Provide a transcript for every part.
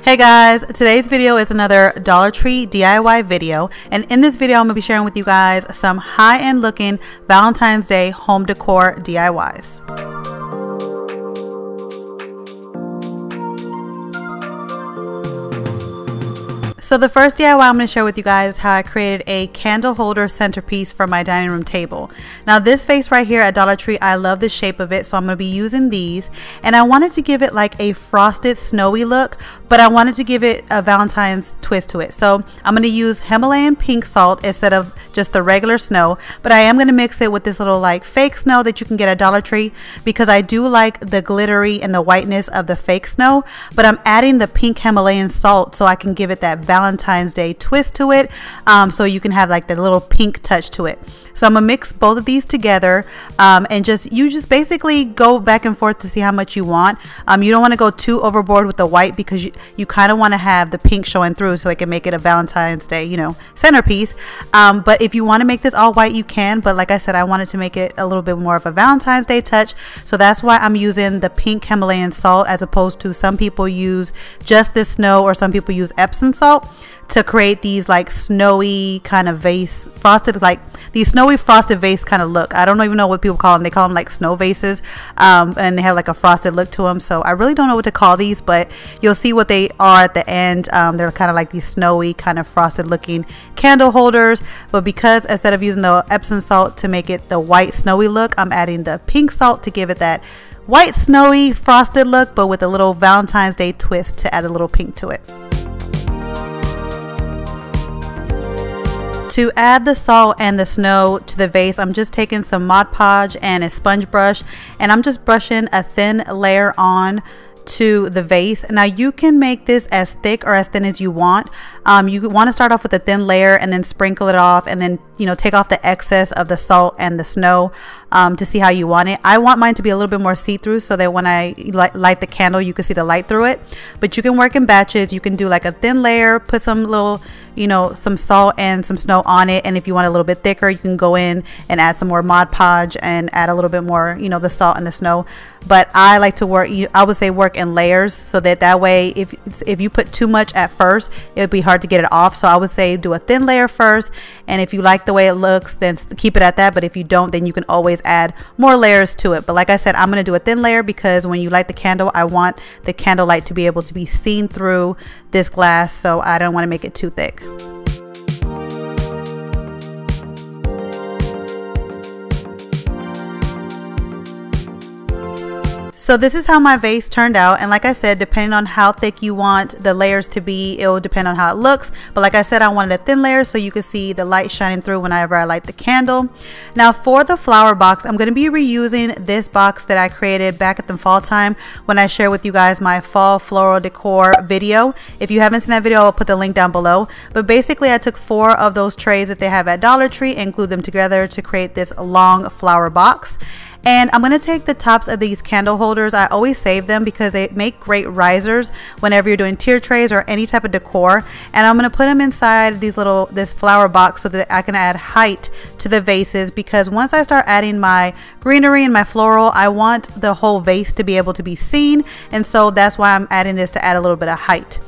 Hey guys, today's video is another Dollar Tree DIY video, and in this video I'm going to be sharing with you guys some high-end looking Valentine's Day home decor DIYs. So the first DIY I'm going to share with you guys is how I created a candle holder centerpiece for my dining room table. Now this vase right here at Dollar Tree, I love the shape of it, so I'm going to be using these, and I wanted to give it like a frosted snowy look, but I wanted to give it a Valentine's twist to it. So I'm going to use Himalayan pink salt instead of just the regular snow, but I am going to mix it with this little like fake snow that you can get at Dollar Tree, because I do like the glittery and the whiteness of the fake snow, but I'm adding the pink Himalayan salt so I can give it that Valentine's Day twist to it, so you can have like the little pink touch to it. So I'm gonna mix both of these together, and you just basically go back and forth to see how much you want. You don't want to go too overboard with the white, because you kind of want to have the pink showing through so it can make it a Valentine's Day, you know, centerpiece. But if you want to make this all white, you can, but like I said, I wanted to make it a little bit more of a Valentine's Day touch, so that's why I'm using the pink Himalayan salt, as opposed to some people use just this snow, or some people use Epsom salt to create these like snowy kind of vase, frosted, like these snowy frosted vase kind of look. I don't even know what people call them. They call them like snow vases, and they have like a frosted look to them. So I really don't know what to call these, but you'll see what they are at the end. They're kind of like these snowy kind of frosted looking candle holders, but because instead of using the Epsom salt to make it the white snowy look, I'm adding the pink salt to give it that white snowy frosted look, but with a little Valentine's Day twist to add a little pink to it. To add the salt and the snow to the vase, I'm just taking some Mod Podge and a sponge brush, and I'm just brushing a thin layer on to the vase. Now you can make this as thick or as thin as you want. You want to start off with a thin layer and then sprinkle it off, and then, you know, take off the excess of the salt and the snow to see how you want it. I want mine to be a little bit more see-through, so that when I light the candle, you can see the light through it. But you can work in batches. You can do like a thin layer, put some little, you know, some salt and some snow on it, and if you want a little bit thicker, you can go in and add some more Mod Podge and add a little bit more, you know, the salt and the snow. But I like to work, I would say, work in layers, so that way if you put too much at first, it would be hard to get it off. So I would say do a thin layer first, and if you like the way it looks, then keep it at that. But if you don't, then you can always add more layers to it. But like I said, I'm going to do a thin layer, because when you light the candle, I want the candle light to be able to be seen through this glass, so I don't want to make it too thick. So this is how my vase turned out, and like I said, depending on how thick you want the layers to be, it will depend on how it looks. But like I said, I wanted a thin layer so you can see the light shining through whenever I light the candle. Now for the flower box, I'm going to be reusing this box that I created back at the fall time when I share with you guys my fall floral decor video. If you haven't seen that video, I'll put the link down below. But basically, I took 4 of those trays that they have at Dollar Tree and glued them together to create this long flower box. And I'm going to take the tops of these candle holders. I always save them because they make great risers whenever you're doing tier trays or any type of decor. And I'm going to put them inside this flower box so that I can add height to the vases, because once I start adding my greenery and my floral, I want the whole vase to be able to be seen. And so that's why I'm adding this, to add a little bit of height.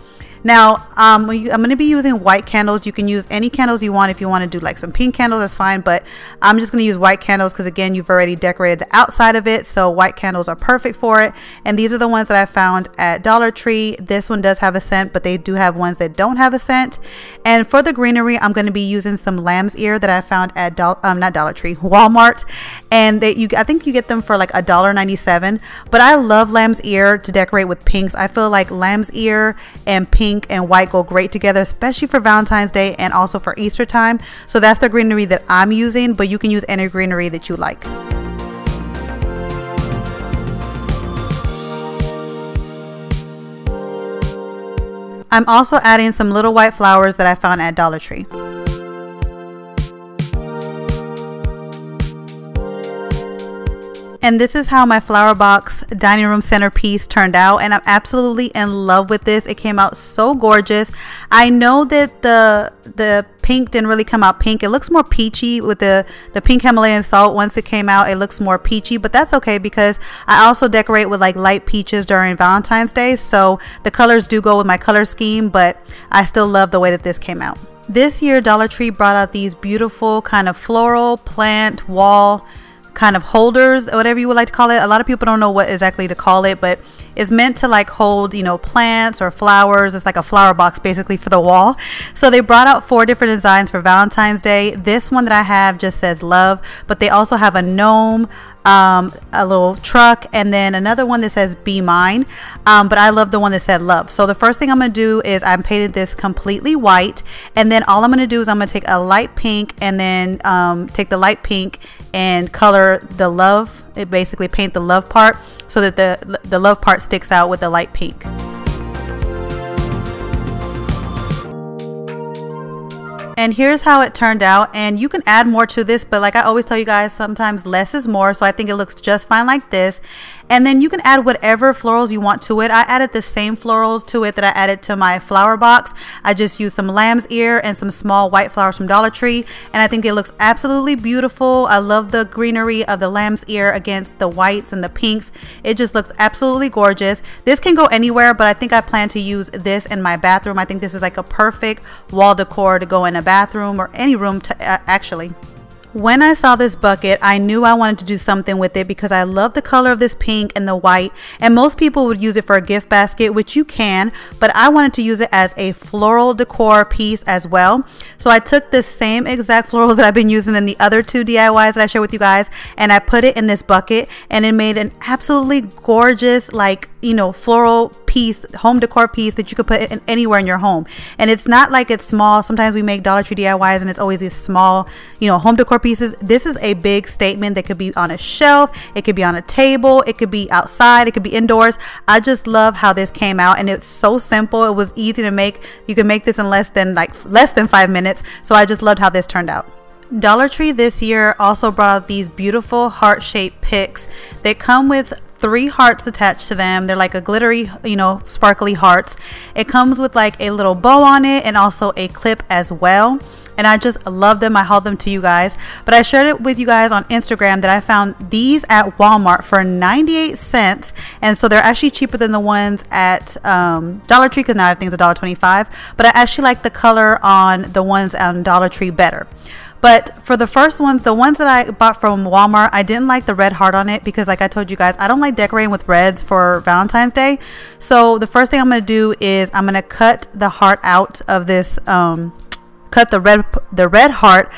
Now I'm going to be using white candles. You can use any candles you want. If you want to do like some pink candles, that's fine, but I'm just going to use white candles because, again, you've already decorated the outside of it, so white candles are perfect for it. And these are the ones that I found at Dollar Tree. This one does have a scent, but they do have ones that don't have a scent. And for the greenery, I'm going to be using some lamb's ear that I found at not Dollar Tree, Walmart, and I think you get them for like $1.97. But I love lamb's ear to decorate with pinks. I feel like lamb's ear and pink and white go great together, especially for Valentine's Day and also for Easter time. So that's the greenery that I'm using, but you can use any greenery that you like. I'm also adding some little white flowers that I found at Dollar Tree. And this is how my flower box dining room centerpiece turned out, and I'm absolutely in love with this. It came out so gorgeous. I know that the pink didn't really come out pink. It looks more peachy with the pink Himalayan salt. Once it came out, it looks more peachy, but that's okay because I also decorate with like light peaches during Valentine's Day, so the colors do go with my color scheme, but I still love the way that this came out. This year Dollar Tree brought out these beautiful kind of floral plant wall kind of holders, whatever you would like to call it. A lot of people don't know what exactly to call it, but it's meant to like hold, you know, plants or flowers. It's like a flower box basically for the wall. So they brought out 4 different designs for Valentine's Day. This one that I have just says love, but they also have a gnome, a little truck, and then another one that says be mine, but I love the one that said love. So the first thing I'm gonna do is I'm painted this completely white, and then all I'm gonna do is I'm gonna take a light pink and then take the light pink and color the love. It basically paint the love part so that the love part sticks out with the light pink. And here's how it turned out, and you can add more to this, but like I always tell you guys, sometimes less is more, so I think it looks just fine like this. And then you can add whatever florals you want to it. I added the same florals to it that I added to my flower box. I just used some lamb's ear and some small white flowers from Dollar Tree, and I think it looks absolutely beautiful. I love the greenery of the lamb's ear against the whites and the pinks. It just looks absolutely gorgeous. This can go anywhere, but I think I plan to use this in my bathroom. I think this is like a perfect wall decor to go in a bathroom or any room actually. When I saw this bucket, I knew I wanted to do something with it because I love the color of this pink and the white, and most people would use it for a gift basket, which you can, but I wanted to use it as a floral decor piece as well. So I took the same exact florals that I've been using in the other 2 DIYs that I share with you guys, and I put it in this bucket, and it made an absolutely gorgeous, like, you know, floral piece, home decor piece that you could put in anywhere in your home. And it's not like it's small. Sometimes we make Dollar Tree DIYs and it's always these small, you know, home decor pieces. This is a big statement that could be on a shelf, it could be on a table, it could be outside, it could be indoors. I just love how this came out, and it's so simple. It was easy to make. You can make this in less than 5 minutes. So I just loved how this turned out. Dollar Tree this year also brought out these beautiful heart-shaped picks that come with 3 hearts attached to them. They're like a glittery, you know, sparkly hearts. It comes with like a little bow on it and also a clip as well. And I just love them. I hauled them to you guys, but I shared it with you guys on Instagram that I found these at Walmart for 98 cents. And so they're actually cheaper than the ones at Dollar Tree, because now I think it's $1.25, but I actually like the color on the ones on Dollar Tree better. But for the first ones, the ones that I bought from Walmart, I didn't like the red heart on it because, like I told you guys, I don't like decorating with reds for Valentine's Day. So the first thing I'm going to do is I'm going to cut the heart out of this, cut the red heart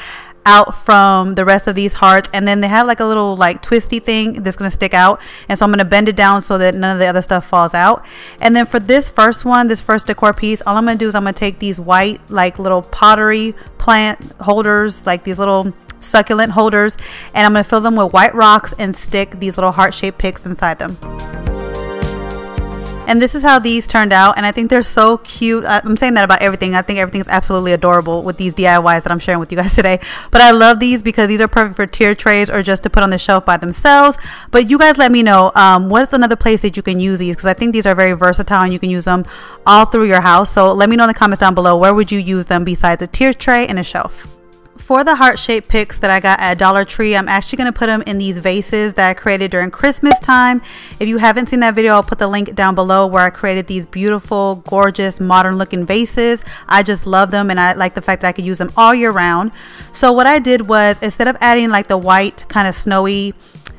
out from the rest of these hearts, and then they have like a little like twisty thing that's going to stick out, and so I'm going to bend it down so that none of the other stuff falls out. And then for this first one, this first decor piece, all I'm going to do is I'm going to take these white like little pottery plant holders, like these little succulent holders, and I'm going to fill them with white rocks and stick these little heart-shaped picks inside them. And this is how these turned out, and I think they're so cute. I'm saying that about everything. I think everything's absolutely adorable with these DIYs that I'm sharing with you guys today. But I love these because these are perfect for tier trays or just to put on the shelf by themselves. But you guys let me know what's another place that you can use these, because I think these are very versatile and you can use them all through your house. So let me know in the comments down below, where would you use them besides a tier tray and a shelf? For the heart-shaped picks that I got at Dollar Tree, I'm actually going to put them in these vases that I created during Christmas time. If you haven't seen that video, I'll put the link down below where I created these beautiful, gorgeous, modern looking vases. I just love them, and I like the fact that I could use them all year round. So what I did was, instead of adding like the white kind of snowy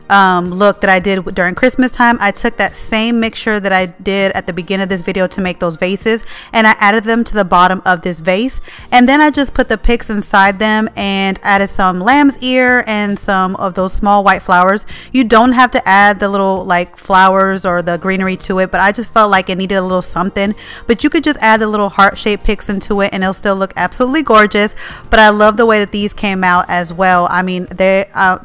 look that I did during Christmas time, I took that same mixture that I did at the beginning of this video to make those vases, and I added them to the bottom of this vase, and then I just put the picks inside them and added some lamb's ear and some of those small white flowers. You don't have to add the little like flowers or the greenery to it, but I just felt like it needed a little something. But you could just add the little heart-shaped picks into it and it'll still look absolutely gorgeous. But I love the way that these came out as well. I mean,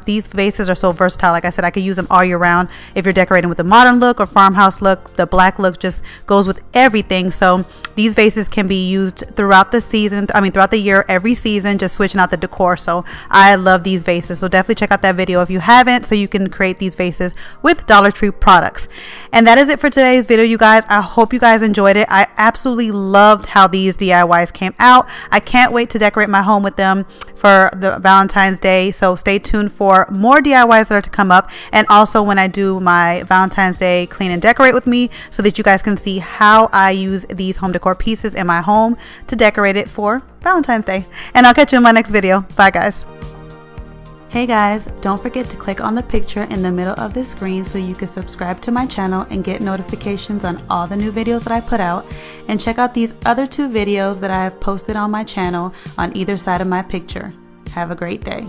these vases are so versatile. Like I said, said, I could use them all year round. If you're decorating with a modern look or farmhouse look, the black look just goes with everything. So these vases can be used throughout the season, throughout the year, every season, just switching out the decor. So I love these vases. So definitely check out that video if you haven't, so you can create these vases with Dollar Tree products. And that is it for today's video, you guys. I hope you guys enjoyed it. I absolutely loved how these DIYs came out. I can't wait to decorate my home with them for the Valentine's Day. So stay tuned for more DIYs that are to come up, and also when I do my Valentine's Day clean and decorate with me, so that you guys can see how I use these home decor pieces in my home to decorate it for Valentine's Day. And I'll catch you in my next video. Bye guys. Hey guys, don't forget to click on the picture in the middle of the screen so you can subscribe to my channel and get notifications on all the new videos that I put out. And check out these other 2 videos that I have posted on my channel on either side of my picture. Have a great day.